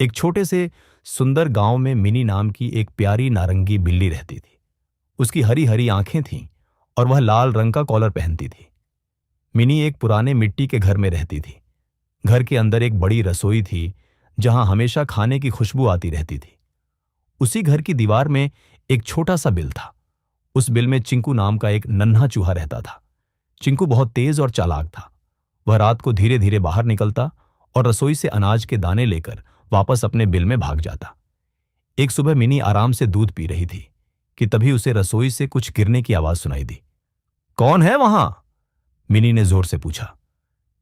एक छोटे से सुंदर गांव में मिनी नाम की एक प्यारी नारंगी बिल्ली रहती थी। उसकी हरी हरी आंखें थीं और वह लाल रंग का कॉलर पहनती थी। मिनी एक पुराने मिट्टी के घर में रहती थी। घर के अंदर एक बड़ी रसोई थी जहां हमेशा खाने की खुशबू आती रहती थी। उसी घर की दीवार में एक छोटा सा बिल था। उस बिल में चिंकू नाम का एक नन्हा चूहा रहता था। चिंकू बहुत तेज और चालाक था। वह रात को धीरे धीरे बाहर निकलता और रसोई से अनाज के दाने लेकर वापस अपने बिल में भाग जाता। एक सुबह मिनी आराम से दूध पी रही थी कि तभी उसे रसोई से कुछ गिरने की आवाज सुनाई दी। कौन है वहां? मिनी ने जोर से पूछा।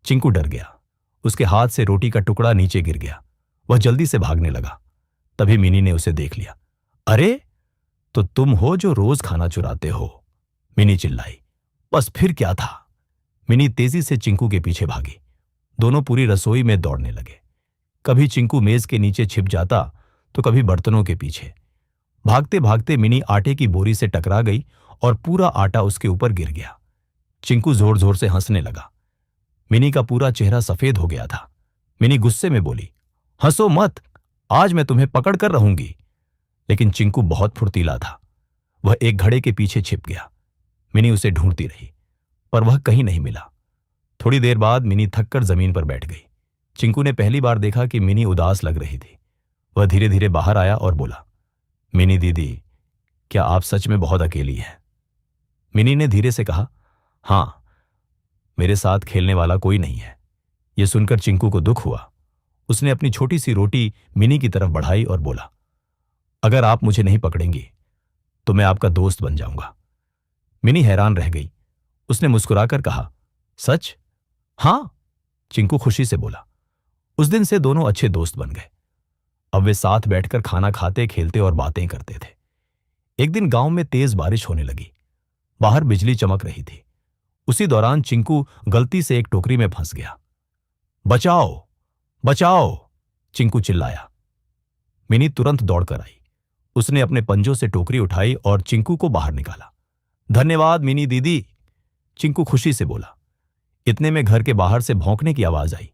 चिंकू डर गया। उसके हाथ से रोटी का टुकड़ा नीचे गिर गया। वह जल्दी से भागने लगा। तभी मिनी ने उसे देख लिया। अरे, तो तुम हो जो रोज खाना चुराते हो, मिनी चिल्लाई। बस फिर क्या था? मिनी तेजी से चिंकू के पीछे भागी। दोनों पूरी रसोई में दौड़ने लगे। कभी चिंकू मेज के नीचे छिप जाता तो कभी बर्तनों के पीछे। भागते भागते मिनी आटे की बोरी से टकरा गई और पूरा आटा उसके ऊपर गिर गया। चिंकू जोर जोर से हंसने लगा। मिनी का पूरा चेहरा सफेद हो गया था। मिनी गुस्से में बोली, हंसो मत, आज मैं तुम्हें पकड़ कर रहूंगी। लेकिन चिंकू बहुत फुर्तीला था। वह एक घड़े के पीछे छिप गया। मिनी उसे ढूंढती रही पर वह कहीं नहीं मिला। थोड़ी देर बाद मिनी थककर जमीन पर बैठ गई। चिंकू ने पहली बार देखा कि मिनी उदास लग रही थी। वह धीरे धीरे बाहर आया और बोला, मिनी दीदी, क्या आप सच में बहुत अकेली हैं? मिनी ने धीरे से कहा, हाँ, मेरे साथ खेलने वाला कोई नहीं है। यह सुनकर चिंकू को दुख हुआ। उसने अपनी छोटी सी रोटी मिनी की तरफ बढ़ाई और बोला, अगर आप मुझे नहीं पकड़ेंगी तो मैं आपका दोस्त बन जाऊंगा। मिनी हैरान रह गई। उसने मुस्कुराकर कहा, सच? हां, चिंकू खुशी से बोला। उस दिन से दोनों अच्छे दोस्त बन गए। अब वे साथ बैठकर खाना खाते, खेलते और बातें करते थे। एक दिन गांव में तेज बारिश होने लगी। बाहर बिजली चमक रही थी। उसी दौरान चिंकू गलती से एक टोकरी में फंस गया। बचाओ, बचाओ, चिंकू चिल्लाया। मिनी तुरंत दौड़कर आई। उसने अपने पंजों से टोकरी उठाई और चिंकू को बाहर निकाला। धन्यवाद मिनी दीदी, चिंकू खुशी से बोला। इतने में घर के बाहर से भौंकने की आवाज आई।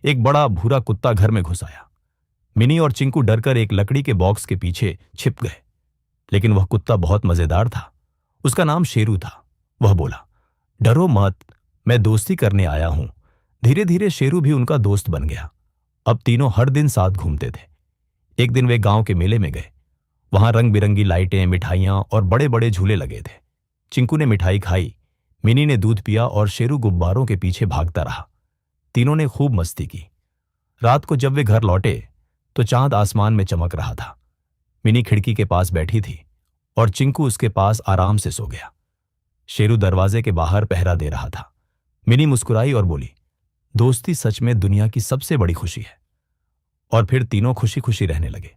एक बड़ा भूरा कुत्ता घर में घुस आया। मिनी और चिंकू डरकर एक लकड़ी के बॉक्स के पीछे छिप गए। लेकिन वह कुत्ता बहुत मजेदार था। उसका नाम शेरू था। वह बोला, डरो मत, मैं दोस्ती करने आया हूं। धीरे धीरे शेरू भी उनका दोस्त बन गया। अब तीनों हर दिन साथ घूमते थे। एक दिन वे गांव के मेले में गए। वहां रंग बिरंगी लाइटें, मिठाइयां और बड़े बड़े झूले लगे थे। चिंकू ने मिठाई खाई, मिनी ने दूध पिया और शेरू गुब्बारों के पीछे भागता रहा। तीनों ने खूब मस्ती की। रात को जब वे घर लौटे तो चांद आसमान में चमक रहा था। मिनी खिड़की के पास बैठी थी और चिंकू उसके पास आराम से सो गया। शेरू दरवाजे के बाहर पहरा दे रहा था। मिनी मुस्कुराई और बोली, दोस्ती सच में दुनिया की सबसे बड़ी खुशी है। और फिर तीनों खुशी खुशी रहने लगे।